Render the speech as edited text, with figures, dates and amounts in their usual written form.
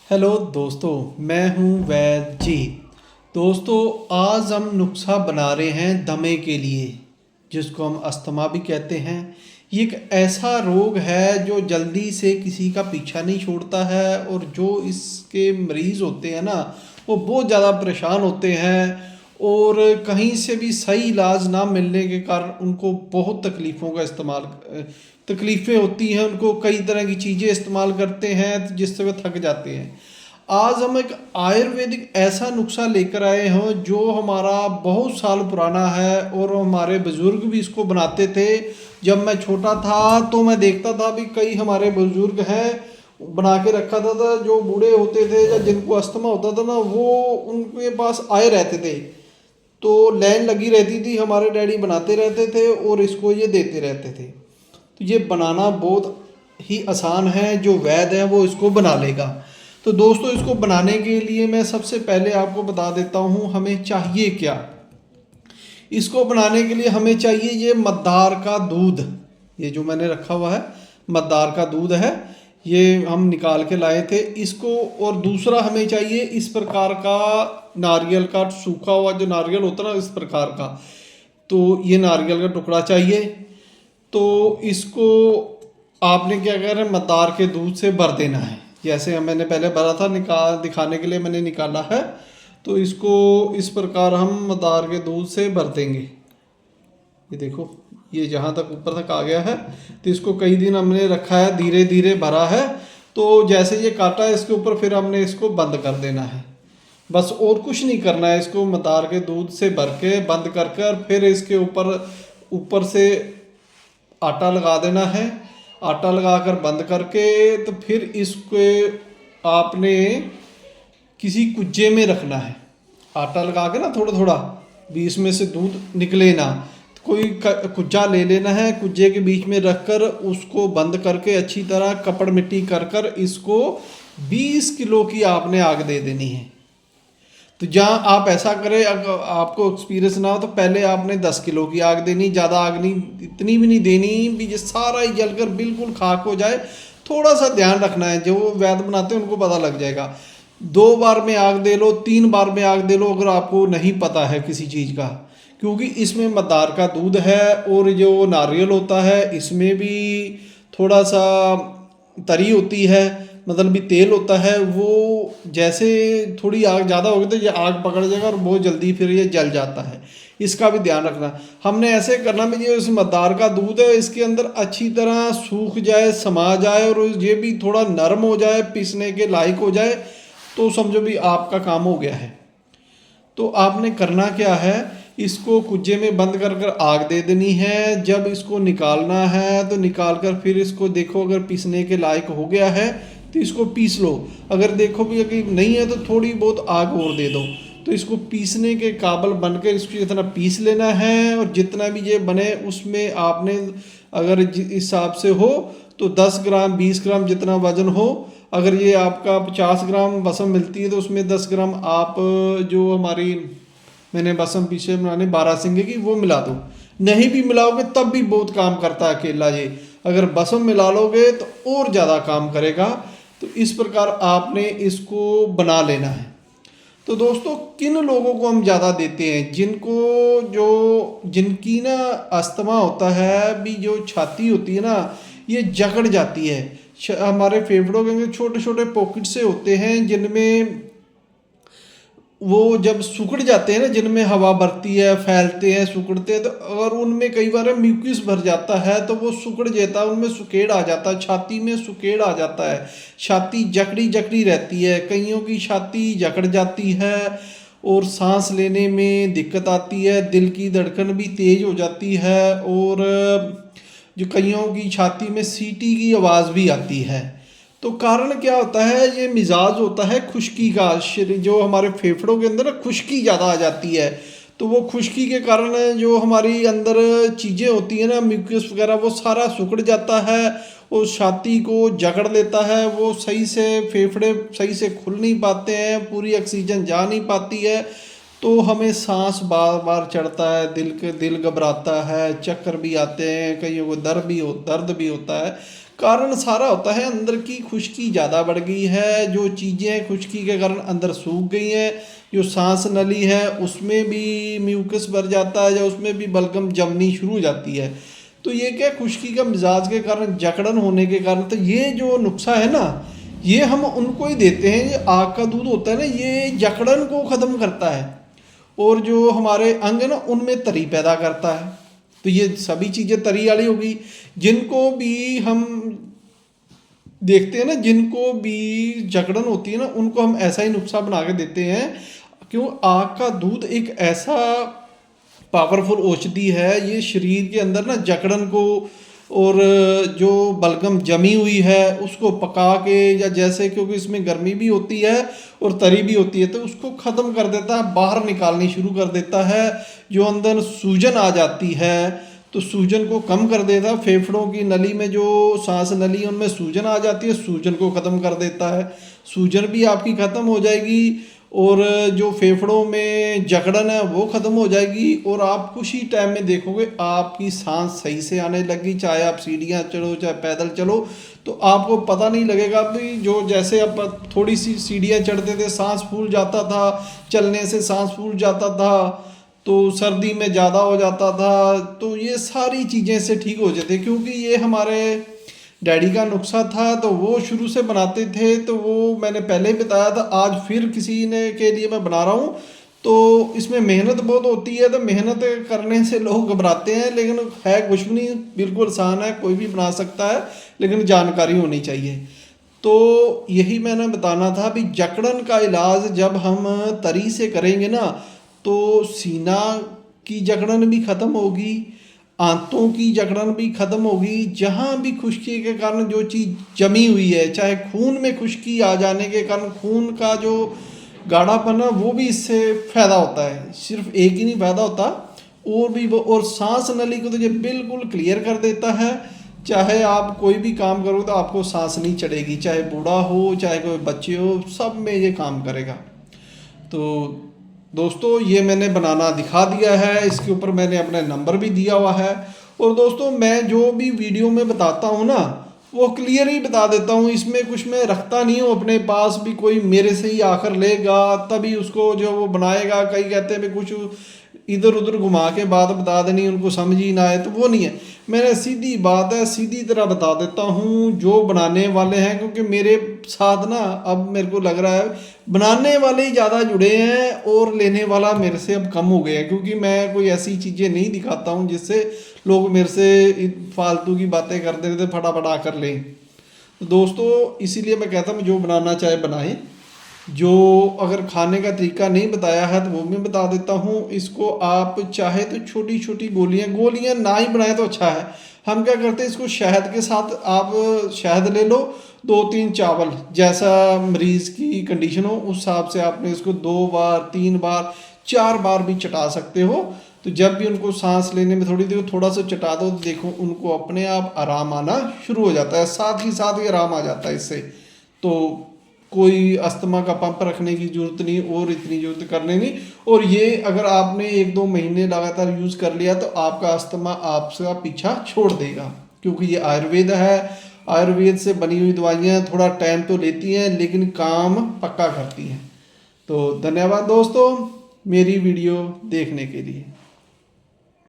Hello दोस्तों, मैं हूं वैद जी। दोस्तों, आज हम नुस्खा बना रहे हैं दमे के लिए, जिसको हम अस्थमा भी कहते हैं। ये एक ऐसा रोग है जो जल्दी से किसी का पीछा नहीं छोड़ता है, और जो इसके मरीज़ होते हैं ना, वो बहुत ज़्यादा परेशान होते हैं। और कहीं से भी सही इलाज ना मिलने के कारण उनको बहुत तकलीफ़ों का तकलीफ़ें होती हैं। उनको कई तरह की चीज़ें इस्तेमाल करते हैं जिससे वे थक जाते हैं। आज हम एक आयुर्वेदिक ऐसा नुस्खा लेकर आए हैं जो हमारा बहुत साल पुराना है, और हमारे बुज़ुर्ग भी इसको बनाते थे। जब मैं छोटा था तो मैं देखता था भी कई हमारे बुज़ुर्ग हैं बना के रखा था जो बूढ़े होते थे या जिनको अस्थमा होता था ना, वो उनके पास आए रहते थे। तो लाइन लगी रहती थी, हमारे डैडी बनाते रहते थे और इसको ये देते रहते थे। तो ये बनाना बहुत ही आसान है, जो वैद है वो इसको बना लेगा। तो दोस्तों, इसको बनाने के लिए मैं सबसे पहले आपको बता देता हूँ हमें चाहिए क्या। इसको बनाने के लिए हमें चाहिए ये मद्दार का दूध। ये जो मैंने रखा हुआ है मद्दार का दूध है, ये हम निकाल के लाए थे इसको। और दूसरा हमें चाहिए इस प्रकार का नारियल का सूखा हुआ जो नारियल होता है ना, इस प्रकार का। तो ये नारियल का टुकड़ा चाहिए। तो इसको आपने क्या करना है, मद्दार के दूध से भर देना है। जैसे मैंने पहले भरा था, निकाल दिखाने के लिए मैंने निकाला है। तो इसको इस प्रकार हम मद्दार के दूध से भर देंगे। ये देखो, ये जहाँ तक ऊपर तक आ गया है। तो इसको कई दिन हमने रखा है, धीरे धीरे भरा है। तो जैसे ये काटा है इसके ऊपर, फिर हमने इसको बंद कर देना है। बस और कुछ नहीं करना है। इसको मद्दार के दूध से भर के बंद कर कर फिर इसके ऊपर ऊपर से आटा लगा देना है। आटा लगाकर बंद करके तो फिर इसको आपने किसी कुज्जे में रखना है। आटा लगा के ना थोड़ा थोड़ा, बीच में से दूध निकले ना, तो कोई कुज्जा ले लेना है। कुज्जे के बीच में रखकर उसको बंद करके अच्छी तरह कपड़ मिट्टी कर कर इसको 20 किलो की आपने आग दे देनी है। तो जहाँ आप ऐसा करें, अगर आपको एक्सपीरियंस ना हो तो पहले आपने 10 किलो की आग देनी, ज़्यादा आग नहीं, इतनी भी नहीं देनी भी ये सारा ही जलकर बिल्कुल खाक हो जाए। थोड़ा सा ध्यान रखना है, जो वैद्य बनाते हैं उनको पता लग जाएगा। 2 बार में आग दे लो, 3 बार में आग दे लो, अगर आपको नहीं पता है किसी चीज़ का। क्योंकि इसमें मद्दार का दूध है, और जो नारियल होता है इसमें भी थोड़ा सा तरी होती है, मतलब भी तेल होता है। वो जैसे थोड़ी आग ज़्यादा होगी तो ये आग पकड़ जाएगा और बहुत जल्दी फिर ये जल जाता है। इसका भी ध्यान रखना। हमने ऐसे करना भी, ये उस मद्दार का दूध है इसके अंदर अच्छी तरह सूख जाए, समा जाए, और ये भी थोड़ा नरम हो जाए, पीसने के लायक हो जाए, तो समझो भी आपका काम हो गया है। तो आपने करना क्या है, इसको कुज्जे में बंद कर कर आग दे देनी है। जब इसको निकालना है तो निकाल कर फिर इसको देखो, अगर पीसने के लायक हो गया है तो इसको पीस लो। अगर देखो भी अगर नहीं है तो थोड़ी बहुत आग और दे दो। तो इसको पीसने के काबिल बनकर इसको जितना पीस लेना है, और जितना भी ये बने उसमें आपने अगर जिस हिसाब से हो तो 10 ग्राम 20 ग्राम जितना वजन हो। अगर ये आपका 50 ग्राम बसम मिलती है तो उसमें 10 ग्राम आप जो हमारी मैंने बसम पीछे बनाने 12 सिंगे की वो मिला दो। नहीं भी मिलाओगे तब भी बहुत काम करता है अकेला ये। अगर बसम मिला लोगे तो और ज़्यादा काम करेगा। तो इस प्रकार आपने इसको बना लेना है। तो दोस्तों, किन लोगों को हम ज़्यादा देते हैं, जिनकी ना अस्थमा होता है भी, जो छाती होती है ना ये जकड़ जाती है। हमारे फेफड़ों के छोटे छोटे पॉकेट से होते हैं, जिनमें वो जब सिकुड़ जाते हैं ना, जिनमें हवा भरती है, फैलते हैं, सिकुड़ते हैं, तो अगर उनमें कई बार म्यूकस भर जाता है तो वो सिकुड़ जाता है, उनमें सुकेड़ आ जाता है, छाती में सुकेड़ आ जाता है, छाती जकड़ी जकड़ी रहती है, कईयों की छाती जकड़ जाती है, और सांस लेने में दिक्कत आती है, दिल की धड़कन भी तेज हो जाती है, और जो कईयों की छाती में सीटी की आवाज़ भी आती है। तो कारण क्या होता है, ये मिजाज होता है खुश्की का। जो हमारे फेफड़ों के अंदर खुश्की ज़्यादा आ जाती है, तो वो खुश्की के कारण जो हमारी अंदर चीज़ें होती हैं ना, म्यूकस वगैरह, वो सारा सिकुड़ जाता है और छाती को जकड़ लेता है। वो सही से फेफड़े सही से खुल नहीं पाते हैं, पूरी ऑक्सीजन जा नहीं पाती है। तो हमें सांस बार बार चढ़ता है, दिल घबराता है, चक्कर भी आते हैं, कईयों को दर्द भी होता है। कारण सारा होता है अंदर की खुश्की ज़्यादा बढ़ गई है, जो चीज़ें हैं खुश्की के कारण अंदर सूख गई हैं, जो सांस नली है उसमें भी म्यूकस भर जाता है या उसमें भी बलगम जमनी शुरू हो जाती है। तो ये क्या खुश्की का मिजाज के कारण, जकड़न होने के कारण, तो ये जो नुस्खा है ना ये हम उनको ही देते हैं। ये आग का दूध होता है ना, ये जकड़न को ख़त्म करता है और जो हमारे अंग है ना उनमें तरी पैदा करता है। तो ये सभी चीज़ें तरी वाली होगी। जिनको भी हम देखते हैं ना, जिनको भी जकड़न होती है ना उनको हम ऐसा ही नुस्खा बना के देते हैं। क्यों, आग का दूध एक ऐसा पावरफुल औषधि है, ये शरीर के अंदर ना जकड़न को और जो बलगम जमी हुई है उसको पका के, या जैसे क्योंकि इसमें गर्मी भी होती है और तरी भी होती है तो उसको ख़त्म कर देता है, बाहर निकालनी शुरू कर देता है। जो अंदर सूजन आ जाती है तो सूजन को कम कर देता है। फेफड़ों की नली में जो सांस नली है उनमें सूजन आ जाती है, सूजन को ख़त्म कर देता है। सूजन भी आपकी ख़त्म हो जाएगी और जो फेफड़ों में जकड़न है वो ख़त्म हो जाएगी और आप कुछ ही टाइम में देखोगे आपकी सांस सही से आने लगी। चाहे आप सीढ़ियाँ चढ़ो चाहे पैदल चलो तो आपको पता नहीं लगेगा भी, जो जैसे आप थोड़ी सी सीढ़ियाँ चढ़ते थे सांस फूल जाता था, चलने से सांस फूल जाता था, तो सर्दी में ज़्यादा हो जाता था। तो ये सारी चीज़ें से ठीक हो जाते, क्योंकि ये हमारे डैडी का नुस्खा था तो वो शुरू से बनाते थे। तो वो मैंने पहले ही बताया था, आज फिर किसी ने के लिए मैं बना रहा हूँ। तो इसमें मेहनत बहुत होती है, तो मेहनत करने से लोग घबराते हैं, लेकिन है कुछ भी नहीं, बिल्कुल आसान है, कोई भी बना सकता है, लेकिन जानकारी होनी चाहिए। तो यही मैंने बताना था भी, जकड़न का इलाज जब हम तरी से करेंगे ना तो सीना की जकड़न भी ख़त्म होगी, आंतों की जकड़न भी ख़त्म होगी। जहाँ भी खुश्की के कारण जो चीज़ जमी हुई है, चाहे खून में खुश्की आ जाने के कारण खून का जो गाढ़ापन है वो भी इससे फ़ायदा होता है। सिर्फ एक ही नहीं फ़ायदा होता, और भी वो, और सांस नली को तो ये बिल्कुल क्लियर कर देता है। चाहे आप कोई भी काम करो तो आपको सांस नहीं चढ़ेगी, चाहे बूढ़ा हो चाहे कोई बच्चे हो, सब में ये काम करेगा। तो दोस्तों ये मैंने बनाना दिखा दिया है, इसके ऊपर मैंने अपना नंबर भी दिया हुआ है। और दोस्तों मैं जो भी वीडियो में बताता हूँ ना वो क्लियर ही बता देता हूँ, इसमें कुछ मैं रखता नहीं हूँ अपने पास भी कोई मेरे से ही आकर लेगा तभी उसको जो वो बनाएगा। कई कहते हैं भी कुछ इधर उधर घुमा के बात बता देनी, उनको समझ ही ना आए, तो वो नहीं है। मैंने सीधी बात है सीधी तरह बता देता हूँ जो बनाने वाले हैं, क्योंकि मेरे साथ ना अब मेरे को लग रहा है बनाने वाले ही ज़्यादा जुड़े हैं और लेने वाला मेरे से अब कम हो गया है, क्योंकि मैं कोई ऐसी चीज़ें नहीं दिखाता हूँ जिससे लोग मेरे से फालतू की बातें कर देते फटाफट आकर लें। तो दोस्तों इसीलिए मैं कहता हूँ जो बनाना चाहे बनाएं। जो अगर खाने का तरीका नहीं बताया है तो वो मैं बता देता हूँ। इसको आप चाहे तो छोटी छोटी गोलियाँ ना ही बनाए तो अच्छा है। हम क्या करते हैं, इसको शहद के साथ आप शहद ले लो, 2-3 चावल, जैसा मरीज़ की कंडीशन हो उस हिसाब से आपने इसको 2 बार 3 बार 4 बार भी चटा सकते हो। तो जब भी उनको सांस लेने में थोड़ी देर थोड़ा सा चटा दो तो देखो उनको अपने आप आराम आना शुरू हो जाता है, साथ ही आराम आ जाता है इससे। तो कोई अस्थमा का पंप रखने की ज़रूरत नहीं और इतनी ज़रूरत करने नहीं। और ये अगर आपने 1-2 महीने लगातार यूज़ कर लिया तो आपका अस्थमा आपका पीछा छोड़ देगा, क्योंकि ये आयुर्वेद है। आयुर्वेद से बनी हुई दवाइयाँ थोड़ा टाइम तो लेती हैं लेकिन काम पक्का करती हैं। तो धन्यवाद दोस्तों मेरी वीडियो देखने के लिए।